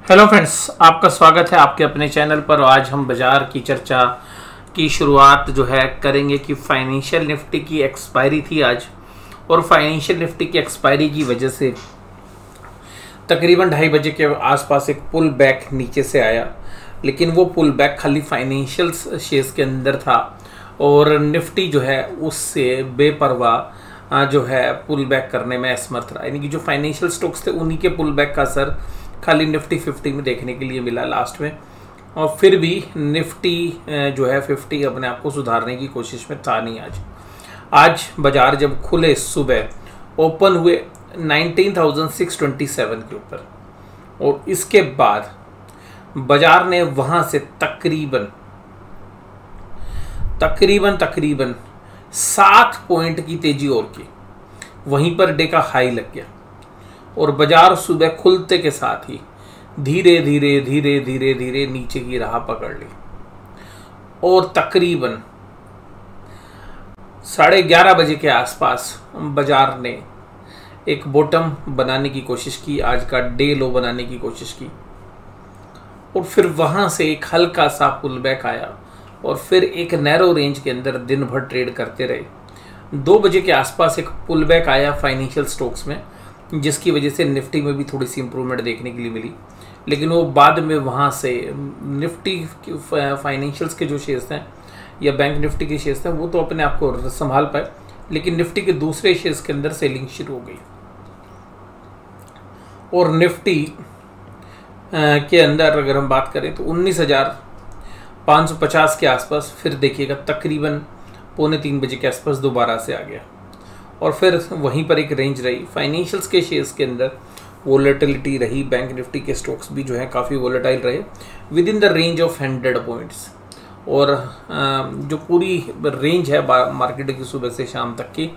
Hello friends, आपका स्वागत है आपके अपने चैनल पर। आज हम बाजार की चर्चा की शुरुआत जो है करेंगे कि फाइनेंशियल निफ्टी की एक्सपायरी थी आज, और फाइनेंशियल निफ्टी की एक्सपायरी की वजह से तकरीबन 2:30 बजे के आसपास एक पुल बैक नीचे से आया, लेकिन वो पुल बैक खाली फाइनेंशियल शेयर्स के अंदर था और निफ्टी जो है उससे बेपरवाह जो है पुल बैक करने में असमर्थ रहा। यानी कि जो फाइनेंशियल स्टॉक्स थे उन्हीं के पुल बैक का असर खाली निफ्टी 50 में देखने के लिए मिला लास्ट में, और फिर भी निफ्टी जो है 50 अपने आप को सुधारने की कोशिश में था नहीं। आज बाजार जब खुले सुबह ओपन हुए 19,627 के ऊपर, और इसके बाद बाजार ने वहां से तकरीबन 7 पॉइंट की तेजी और की। वहीं पर डे का हाई लग गया और बाजार सुबह खुलते के साथ ही धीरे धीरे नीचे की राह पकड़ ली और तकरीबन 11:30 बजे के आसपास बाजार ने एक बॉटम बनाने की कोशिश की, आज का डे लो बनाने की कोशिश की, और फिर वहां से एक हल्का सा पुल बैक आया और फिर एक नैरो रेंज के अंदर दिन भर ट्रेड करते रहे। 2 बजे के आसपास एक पुल बैक आया फाइनेंशियल स्टॉक्स में, जिसकी वजह से निफ्टी में भी थोड़ी सी इंप्रूवमेंट देखने के लिए मिली, लेकिन वो बाद में वहाँ से निफ्टी फाइनेंशियल्स के जो शेयर्स हैं या बैंक निफ्टी के शेयर्स हैं वो तो अपने आप को संभाल पाए, लेकिन निफ्टी के दूसरे शेयर्स के अंदर सेलिंग शुरू हो गई और निफ्टी के अंदर अगर हम बात करें तो 19,550 के आसपास फिर देखिएगा तकरीबन 2:45 बजे के आसपास दोबारा से आ गया और फिर वहीं पर एक रेंज रही। फाइनेंशियल्स के शेयर्स के अंदर वोलेटिलिटी रही, बैंक निफ्टी के स्टॉक्स भी जो है काफ़ी वोलेटाइल रहे with in the range of 100 points, और जो पूरी रेंज है मार्केट की सुबह से शाम तक की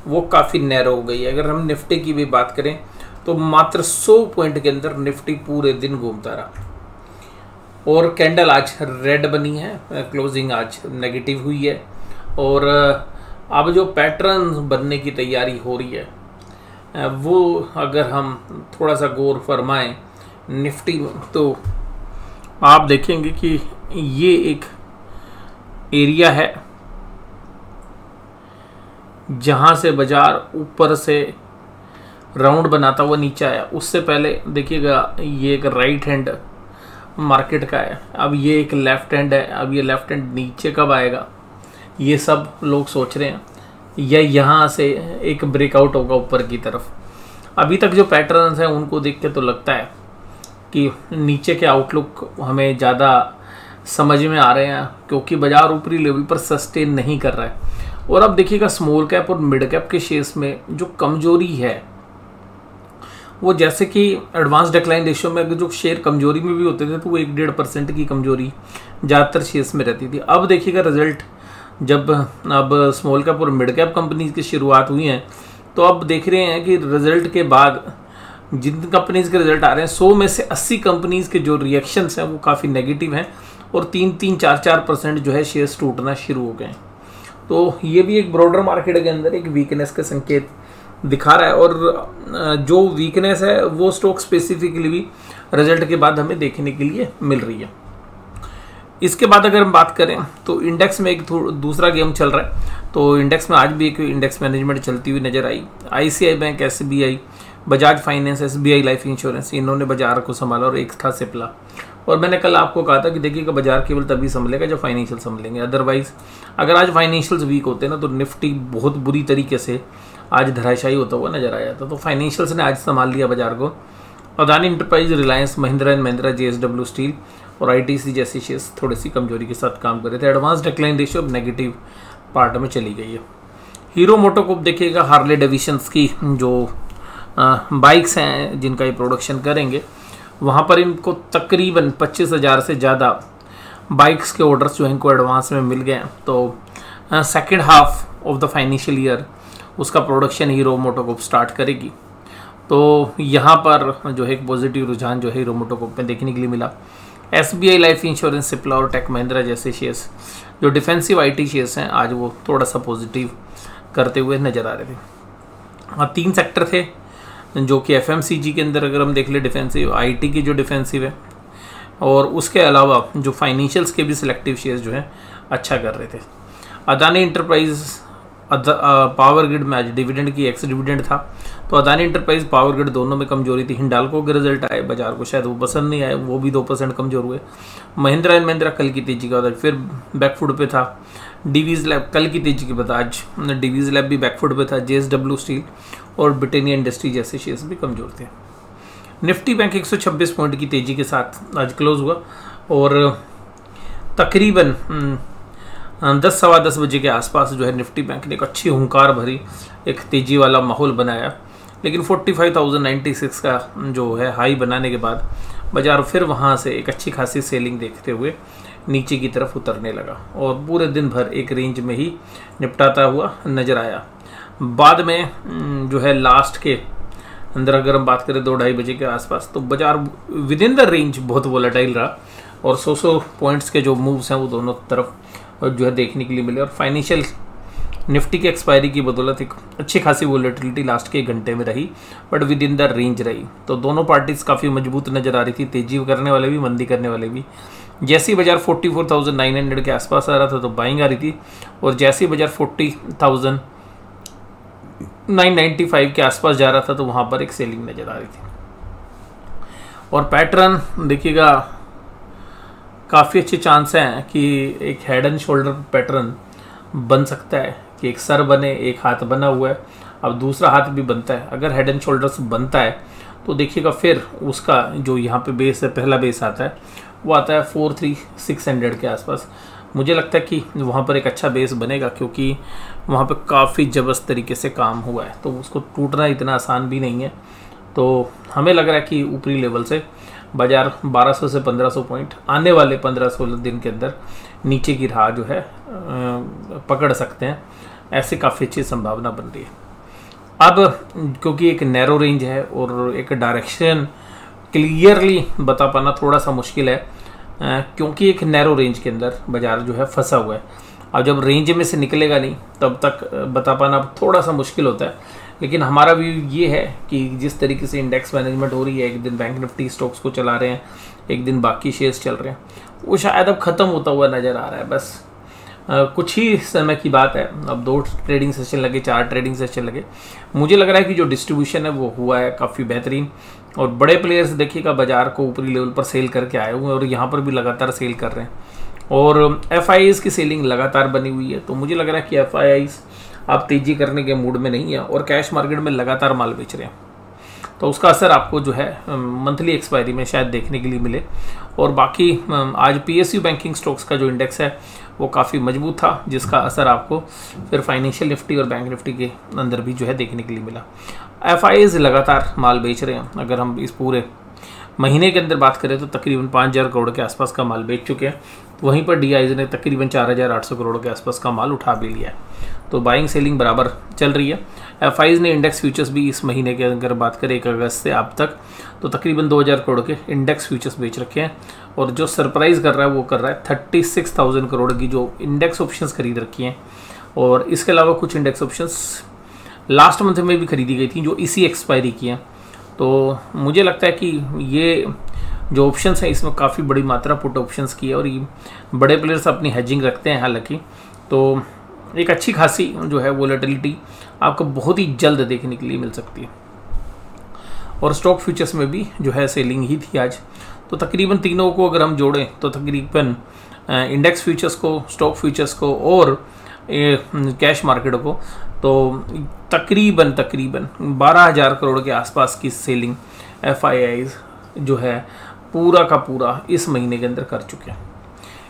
वो काफ़ी नैरो हो गई है। अगर हम निफ्टी की भी बात करें तो मात्र 100 पॉइंट के अंदर निफ्टी पूरे दिन घूमता रहा और कैंडल आज रेड बनी है, क्लोजिंग आज नेगेटिव हुई है, और अब जो पैटर्न बनने की तैयारी हो रही है वो अगर हम थोड़ा सा गौर फरमाएं निफ्टी में तो आप देखेंगे कि ये एक एरिया है जहां से बाजार ऊपर से राउंड बनाता हुआ नीचे आया। उससे पहले देखिएगा ये एक राइट हैंड मार्केट का है, अब ये एक लेफ्ट हैंड है। अब ये लेफ्ट हैंड नीचे कब आएगा ये सब लोग सोच रहे हैं, या यहाँ से एक ब्रेकआउट होगा ऊपर की तरफ। अभी तक जो पैटर्न्स हैं उनको देख के तो लगता है कि नीचे के आउटलुक हमें ज़्यादा समझ में आ रहे हैं, क्योंकि बाजार ऊपरी लेवल पर सस्टेन नहीं कर रहा है। और अब देखिएगा स्मॉल कैप और मिड कैप के शेयर्स में जो कमजोरी है वो, जैसे कि एडवांस डिक्लाइन रेशियो में अगर जो शेयर कमजोरी में भी होते थे तो वो 1-1.5% की कमजोरी ज़्यादातर शेयर्स में रहती थी। अब देखिएगा रिजल्ट जब अब स्मॉल कैप और मिड कैप कंपनीज की शुरुआत हुई हैं तो अब देख रहे हैं कि रिजल्ट के बाद जिन कंपनीज के रिजल्ट आ रहे हैं 100 में से 80 कंपनीज के जो रिएक्शंस हैं वो काफ़ी नेगेटिव हैं और 3-4% जो है शेयर्स टूटना शुरू हो गए हैं। तो ये भी एक ब्रॉडर मार्केट के अंदर एक वीकनेस के संकेत दिखा रहा है, और जो वीकनेस है वो स्टॉक स्पेसिफिकली भी रिजल्ट के बाद हमें देखने के लिए मिल रही है। इसके बाद अगर हम बात करें तो इंडेक्स में एक दूसरा गेम चल रहा है, तो इंडेक्स में आज भी एक इंडेक्स मैनेजमेंट चलती हुई नजर आई। ICI bank, SBI, Bajaj finance, SBI life insurance, इन्होंने बाजार को संभाला और एक था सिप्ला। और मैंने कल आपको कहा था कि देखिएगा बाजार केवल तभी संभलेगा जब फाइनेंशियल संभलेंगे, अदरवाइज अगर आज फाइनेंशियल्स वीक होते ना तो निफ्टी बहुत बुरी तरीके से आज धराशायी होता हुआ नजर आया था। तो फाइनेंशियल्स ने आज संभाल लिया बाजार को। Adani enterprise, Reliance, Mahindra and Mahindra, JSW steel और आईटीसी जैसी शेयर्स थोड़ी सी कमजोरी के साथ काम कर रहे थे। एडवांस डिक्लाइन रेशियो अब नेगेटिव पार्ट में चली गई है। हीरो मोटोकॉर्प देखिएगा, हार्ले डेविशंस की जो बाइक्स हैं जिनका ये प्रोडक्शन करेंगे, वहाँ पर इनको तकरीबन 25,000 से ज़्यादा बाइक्स के ऑर्डर्स जो हैं इनको एडवांस में मिल गए हैं। तो second half of the financial year उसका प्रोडक्शन हीरो मोटोकॉर्प स्टार्ट करेगी। तो यहाँ पर जो है एक पॉजिटिव रुझान जो है हीरो मोटोकॉर्प में देखने के लिए मिला। एसबीआई लाइफ इंश्योरेंस, सिप्ला और टेक महिंद्रा जैसे शेयर्स जो डिफेंसिव आईटी शेयर्स हैं आज वो थोड़ा सा पॉजिटिव करते हुए नजर आ रहे थे। 3 सेक्टर थे जो कि एफएमसीजी के अंदर अगर हम देख ले डिफेंसिव, आईटी की जो डिफेंसिव है, और उसके अलावा जो फाइनेंशियल्स के भी सिलेक्टिव शेयर्स जो हैं अच्छा कर रहे थे। अदानी इंटरप्राइज पावर ग्रिड में आज डिविडेंड की एक्स डिविडेंड था, तो अदानी इंटरप्राइज पावर ग्रिड दोनों में कमजोरी थी। हिंडाल्को के रिजल्ट आए, बाजार को शायद वो पसंद नहीं आए, वो भी 2% कमजोर हुए। महिंद्रा एंड महिंद्रा कल की तेजी के बाद फिर बैकफुट पे था। डीवीज लैब कल की तेजी के बाद आज डीवीज लैब भी बैकफुट पे था। जेएसडब्ल्यू स्टील और ब्रिटेनिया इंडस्ट्री जैसे शेयर्स भी कमजोर थे। निफ्टी बैंक 126 पॉइंट की तेजी के साथ आज क्लोज हुआ और तकरीबन 10 सवा 10 बजे के आसपास जो है निफ्टी बैंक ने एक अच्छी हुंकार भरी एक तेजी वाला माहौल बनाया, लेकिन 45,096 का जो है हाई बनाने के बाद बाजार फिर वहाँ से एक अच्छी खासी सेलिंग देखते हुए नीचे की तरफ उतरने लगा और पूरे दिन भर एक रेंज में ही निपटाता हुआ नजर आया। बाद में जो है लास्ट के अंदर अगर हम बात करें 2-2:30 बजे के आसपास, तो बाजार विद इन द रेंज बहुत वोलेटाइल रहा और 100 पॉइंट्स के जो मूव्स हैं वो दोनों तरफ जो है देखने के लिए मिले। और फाइनेंशियल निफ्टी की एक्सपायरी की बदौलत एक अच्छी खासी वोलेटिलिटी लास्ट के 1 घंटे में रही, but with in the range रही। तो दोनों पार्टीज काफ़ी मजबूत नजर आ रही थी, तेजी करने वाले भी मंदी करने वाले भी। जैसे ही बाजार 44,900 के आसपास आ रहा था तो बाइंग आ रही थी, और जैसे ही बाजार 40,995 के आसपास जा रहा था तो वहाँ पर एक सेलिंग नजर आ रही थी। और पैटर्न देखिएगा, काफ़ी अच्छे चांस हैं कि एक हेड एंड शोल्डर पैटर्न बन सकता है कि एक सर बने, एक हाथ बना हुआ है, अब दूसरा हाथ भी बनता है। अगर हेड एंड शोल्डर्स बनता है तो देखिएगा फिर उसका जो यहाँ पे बेस है, पहला बेस आता है वो आता है 43,600 के आसपास। मुझे लगता है कि वहाँ पर एक अच्छा बेस बनेगा, क्योंकि वहाँ पे काफ़ी जबरदस्त तरीके से काम हुआ है, तो उसको टूटना इतना आसान भी नहीं है। तो हमें लग रहा है कि ऊपरी लेवल से बाजार 1200 से 1500 पॉइंट आने वाले 15-16 दिन के अंदर नीचे की राह जो है पकड़ सकते हैं, ऐसे काफ़ी अच्छी संभावना बन रही है। अब क्योंकि एक नैरो रेंज है और एक डायरेक्शन क्लियरली बता पाना थोड़ा सा मुश्किल है, क्योंकि एक नैरो रेंज के अंदर बाजार जो है फंसा हुआ है। अब जब रेंज में से निकलेगा नहीं तब तक बता पाना थोड़ा सा मुश्किल होता है, लेकिन हमारा व्यू ये है कि जिस तरीके से इंडेक्स मैनेजमेंट हो रही है, एक दिन बैंक निफ्टी स्टॉक्स को चला रहे हैं, एक दिन बाकी शेयर्स चल रहे हैं, वो शायद अब ख़त्म होता हुआ नज़र आ रहा है। बस कुछ ही समय की बात है, अब 2 ट्रेडिंग सेशन लगे, 4 ट्रेडिंग सेशन लगे। मुझे लग रहा है कि जो डिस्ट्रीब्यूशन है वो हुआ है काफ़ी बेहतरीन, और बड़े प्लेयर्स देखिएगा बाजार को ऊपरी लेवल पर सेल करके आए हुए हैं और यहाँ पर भी लगातार सेल कर रहे हैं, और एफआईआईज़ की सेलिंग लगातार बनी हुई है। तो मुझे लग रहा है कि एफआईआईज़ आप तेजी करने के मूड में नहीं है और कैश मार्केट में लगातार माल बेच रहे हैं, तो उसका असर आपको जो है मंथली एक्सपायरी में शायद देखने के लिए मिले। और बाकी आज पीएसयू बैंकिंग स्टॉक्स का जो इंडेक्स है वो काफ़ी मजबूत था, जिसका असर आपको फिर फाइनेंशियल निफ्टी और बैंक निफ्टी के अंदर भी जो है देखने के लिए मिला। एफआईआईज़ लगातार माल बेच रहे हैं। अगर हम इस पूरे महीने के अंदर बात करें तो तकरीबन 5,000 करोड़ के आसपास का माल बेच चुके हैं। वहीं पर डीआईज ने तकरीबन 4,800 करोड़ के आसपास का माल उठा भी लिया है, तो बाइंग सेलिंग बराबर चल रही है। एफआईज ने इंडेक्स फ्यूचर्स भी इस महीने के अगर बात करें 1 अगस्त से अब तक तो तकरीबन 2,000 करोड़ के इंडेक्स फ्यूचर्स बेच रखे हैं, और जो सरप्राइज कर रहा है वो कर रहा है 36,000 करोड़ की जो इंडेक्स ऑप्शंस खरीद रखी हैं। और इसके अलावा कुछ इंडेक्स ऑप्शंस लास्ट मंथ में भी खरीदी गई थी जो इसी एक्सपायरी की हैं। तो मुझे लगता है कि ये जो ऑप्शंस हैं इसमें काफ़ी बड़ी मात्रा पुट ऑप्शंस की है, और ये बड़े प्लेयर्स अपनी हेजिंग रखते हैं हालांकि, तो एक अच्छी खासी जो है वोलेटिलिटी आपको बहुत ही जल्द देखने के लिए मिल सकती है। और स्टॉक फ्यूचर्स में भी जो है सेलिंग ही थी आज, तो तकरीबन तीनों को अगर हम जोड़ें तो तकरीबन इंडेक्स फ्यूचर्स को, स्टॉक फ्यूचर्स को और कैश मार्केट को, तो तकरीबन 12,000 करोड़ के आसपास की सेलिंग एफआईआईज जो है पूरा का पूरा इस महीने के अंदर कर चुके हैं।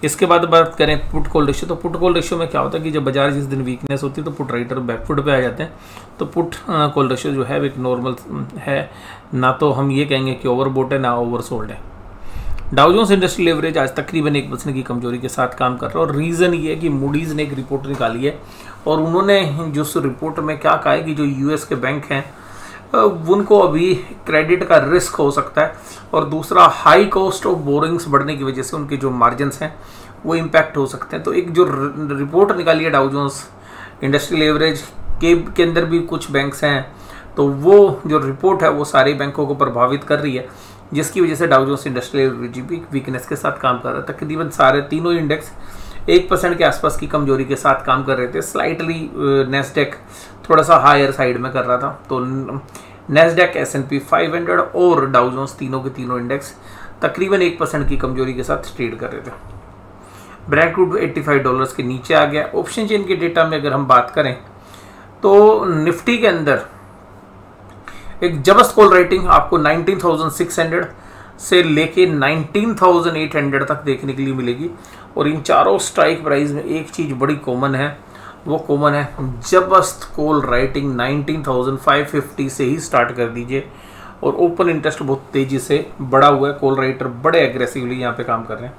इसके बाद बात करें पुट कॉल रेशियो, तो पुट कॉल रेशियो में क्या होता है कि जब बाजार जिस दिन वीकनेस होती है तो पुट राइटर बैकफुट पे आ जाते हैं, तो पुट कॉल रेशियो जो है एक नॉर्मल है, ना तो हम ये कहेंगे कि ओवरबोट है ना ओवरसोल्ड है। डाउ जोन्स इंडस्ट्रियल एवरेज आज तकरीबन 1% की कमजोरी के साथ काम कर रहा है, और रीज़न ये है कि मूडीज़ ने एक रिपोर्ट निकाली है और उन्होंने जो रिपोर्ट में क्या कहा है कि जो यूएस के बैंक हैं उनको अभी क्रेडिट का रिस्क हो सकता है, और दूसरा हाई कॉस्ट ऑफ बोरिंग्स बढ़ने की वजह से उनके जो मार्जिन्स हैं वो इम्पैक्ट हो सकते हैं। तो एक जो रिपोर्ट निकाली है डाउ जोन्स इंडस्ट्रियल एवरेज के अंदर भी कुछ बैंक्स हैं, तो वो जो रिपोर्ट है वो सारे बैंकों को प्रभावित कर रही है, जिसकी वजह से डाउ जोन्स इंडस्ट्रियल वीकनेस के साथ काम कर रहा है। तकरीबन सारे तीनों इंडेक्स 1% के आसपास की कमजोरी के साथ काम कर रहे थे। स्लाइटली नेस्डेक थोड़ा सा हायर साइड में कर रहा था। तो नेस्डेक, S&P 500 और डाउ जोन्स तीनों के तीनों इंडेक्स तकरीबन 1% की कमजोरी के साथ ट्रेड कर रहे थे। ब्रेंट क्रूड $85 के नीचे आ गया। ऑप्शन चेन के डेटा में अगर हम बात करें तो निफ्टी के अंदर एक जबरदस्त कॉल राइटिंग आपको 19,600 से लेके 19,800 तक देखने के लिए मिलेगी। और इन चारों स्ट्राइक प्राइस में एक चीज़ बड़ी कॉमन है, वो कॉमन है जबरदस्त कॉल राइटिंग 19,550 से ही स्टार्ट कर दीजिए। और ओपन इंटरेस्ट बहुत तेज़ी से बढ़ा हुआ है, कॉल राइटर बड़े एग्रेसिवली यहाँ पे काम कर रहे हैं।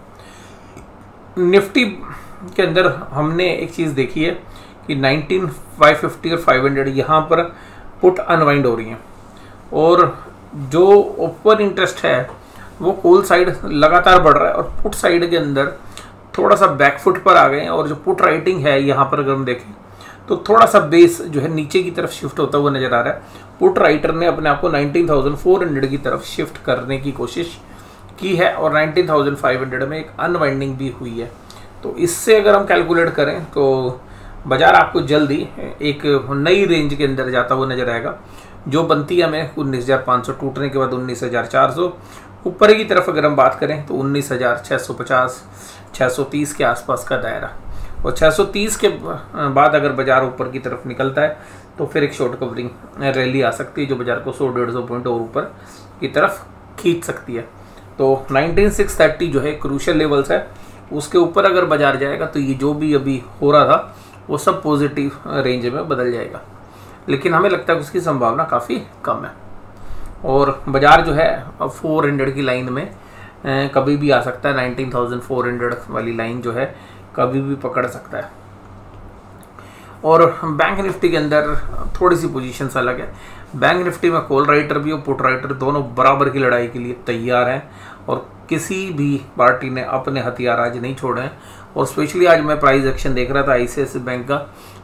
निफ्टी के अंदर हमने एक चीज़ देखी है कि 19,550 और 500 यहाँ पर पुट अनवाइंड हो रही हैं, और जो ओपन इंटरेस्ट है वो कॉल साइड लगातार बढ़ रहा है और पुट साइड के अंदर थोड़ा सा बैकफुट पर आ गए हैं। और जो पुट राइटिंग है यहाँ पर अगर हम देखें तो थोड़ा सा बेस जो है नीचे की तरफ शिफ्ट होता हुआ नजर आ रहा है। पुट राइटर ने अपने आप को 19,400 की तरफ शिफ्ट करने की कोशिश की है और 19,500 में एक अनवाइंडिंग भी हुई है। तो इससे अगर हम कैलकुलेट करें तो बाजार आपको जल्दी एक नई रेंज के अंदर जाता हुआ नजर आएगा, जो बनती है हमें 19,500 टूटने के बाद 19,400। ऊपर की तरफ अगर हम बात करें तो 19,650 630 के आसपास का दायरा, और 630 के बाद अगर बाजार ऊपर की तरफ निकलता है तो फिर एक शॉर्ट कवरिंग रैली आ सकती है जो बाजार को 100-150 पॉइंट और ऊपर की तरफ खींच सकती है। तो 19,630 जो है क्रूशियल लेवल्स है, उसके ऊपर अगर बाजार जाएगा तो ये जो भी अभी हो रहा था वो सब पॉजिटिव रेंज में बदल जाएगा, लेकिन हमें लगता है कि उसकी संभावना काफ़ी कम है। और बाजार जो है 400 की लाइन में कभी भी आ सकता है। 19,400 वाली लाइन जो है कभी भी पकड़ सकता है। और बैंक निफ्टी के अंदर थोड़ी सी पोजीशंस अलग है। बैंक निफ्टी में कॉल राइटर भी और पुट राइटर दोनों बराबर की लड़ाई के लिए तैयार हैं, और किसी भी पार्टी ने अपने हथियार आज नहीं छोड़े हैं। और स्पेशली आज मैं प्राइस एक्शन देख रहा था ICICI बैंक का,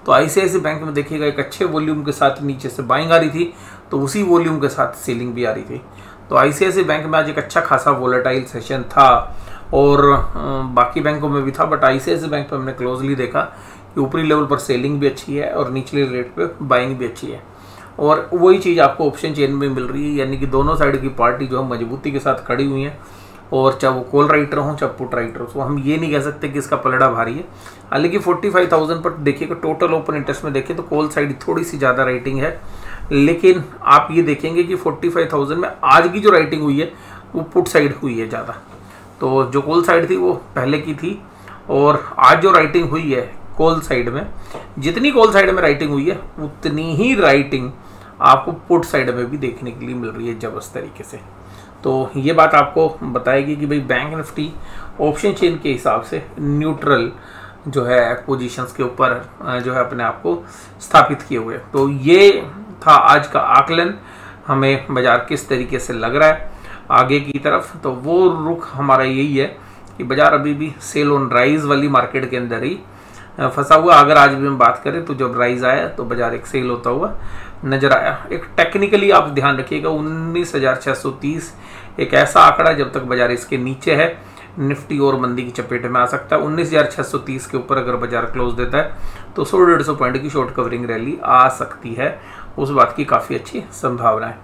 तो ICICI बैंक में देखिएगा एक अच्छे वॉल्यूम के साथ नीचे से बाइंग आ रही थी, तो उसी वॉल्यूम के साथ सेलिंग भी आ रही थी। तो ICICI बैंक में आज एक अच्छा खासा वोलेटाइल सेशन था, और बाकी बैंकों में भी था, बट ICICI बैंक पर हमने क्लोजली देखा कि ऊपरी लेवल पर सेलिंग भी अच्छी है और निचले रेट पे बाइंग भी अच्छी है। और वही चीज़ आपको ऑप्शन चेन में मिल रही है, यानी कि दोनों साइड की पार्टी जो है मजबूती के साथ खड़ी हुई है, और चाहे वो कॉल राइटर हो चाहे पुट राइटर हो। तो हम ये नहीं कह सकते कि इसका पलड़ा भारी है। हालांकि 45,000 पर देखिएगा टोटल ओपन इंटरेस्ट में देखें तो कॉल साइड थोड़ी सी ज़्यादा राइटिंग है, लेकिन आप ये देखेंगे कि 45,000 में आज की जो राइटिंग हुई है वो पुट साइड हुई है ज़्यादा। तो जो कॉल साइड थी वो पहले की थी, और आज जो राइटिंग हुई है कॉल साइड में, जितनी कॉल साइड में राइटिंग हुई है उतनी ही राइटिंग आपको पुट साइड में भी देखने के लिए मिल रही है जबरदस्त तरीके से। तो ये बात आपको बताएगी कि भाई बैंक निफ्टी ऑप्शन चेन के हिसाब से न्यूट्रल जो है पोजीशंस के ऊपर जो है अपने आप को स्थापित किए हुए। तो ये था आज का आकलन, हमें बाजार किस तरीके से लग रहा है आगे की तरफ। तो वो रुख हमारा यही है कि बाजार अभी भी सेल ऑन राइज वाली मार्केट के अंदर ही फंसा हुआ। अगर आज भी हम बात करें तो जब राइज आया तो बाजार एक सेल होता हुआ नजर आया। एक टेक्निकली आप ध्यान रखिएगा 19,630 एक ऐसा आंकड़ा जब तक बाजार इसके नीचे है निफ्टी और मंदी की चपेट में आ सकता है। 19,630 के ऊपर अगर बाजार क्लोज देता है तो 100-150 पॉइंट की शॉर्ट कवरिंग रैली आ सकती है, उस बात की काफ़ी अच्छी संभावना है।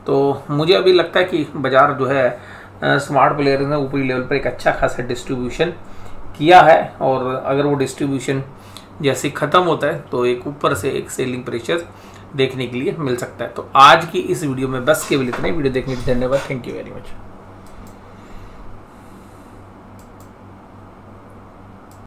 तो मुझे अभी लगता है कि बाजार जो है स्मार्ट प्लेयर ने ऊपरी लेवल पर एक अच्छा खासा डिस्ट्रीब्यूशन किया है, और अगर वो डिस्ट्रीब्यूशन जैसे ख़त्म होता है तो एक ऊपर से एक सेलिंग प्रेशर देखने के लिए मिल सकता है। तो आज की इस वीडियो में बस केवल इतना ही। वीडियो देखने के लिए धन्यवाद। Thank you very much.